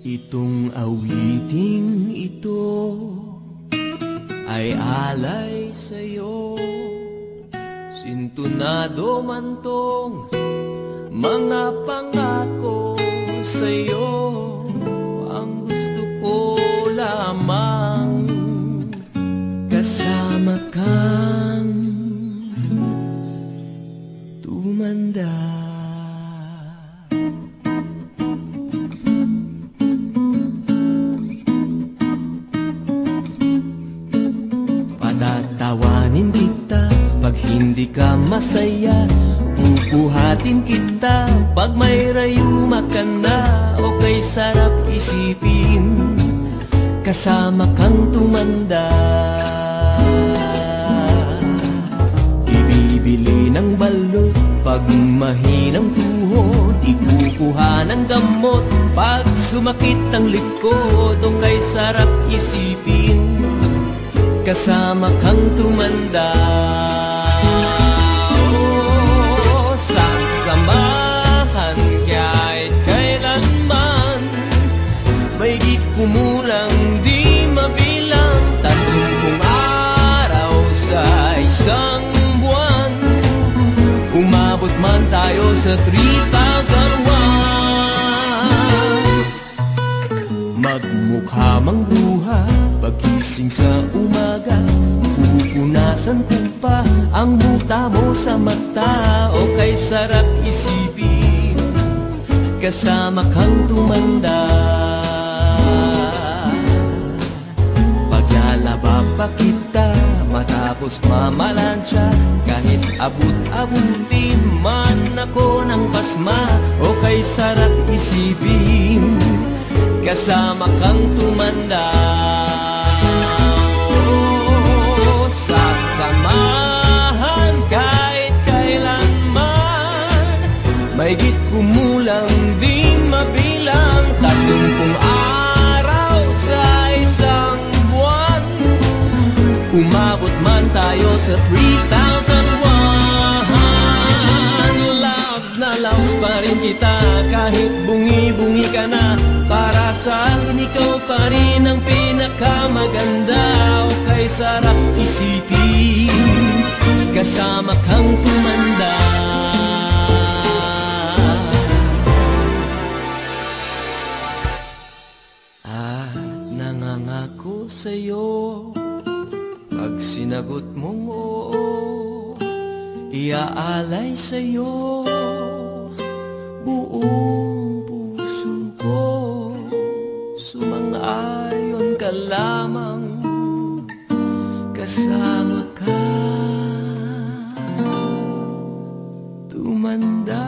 Itong awiting ito ay alay sa'yo. Sintunado man tong mga pangako sa'yo. Ang gusto ko lamang kasama kang tumanda. Patatawanin kita pag hindi ka masaya. Bubuhatin kita pag may rayuma ka na. O kay sarap isipin kasama kang tumanda. Ibibili ng balot pag mahinang tuhod. Ikukuha ng gamot pag sumakit ang likod. O kay sarap isipin kasama kang tumanda. Oh, sasamahan kahit kailanman. May di kumulang di mabilang. 30 araw sa isang buwan. Umabot man tayo sa 3,001. Magmukha mang bruha pagising sa umaga. Pupunasan ko pa ang muta mo sa mata. O kay sarap isipin kasama kang tumanda. Paglalaba pa kita matapos mamalansya. Kahit abut-abutin man ako ng pasma. O kay sarap isipin kasama kang tumanda. Oh, sasamahan kahit kailanman. Mahigit kumulang di mabilang. 30 araw sa isang buwan. Umabot man tayo sa 3,001. Loves na loves pa rin kita kahit bungi-bungi ka na. Para sa akin ikaw pa rin ang pinakamaganda. O kay sarap isipin kasama kang tumanda. At nangangako sa'yo pag sinagot mong oo, iaalay sa'yo buong puso ko. Sumang-ayon ka lamang kasama ka tumanda.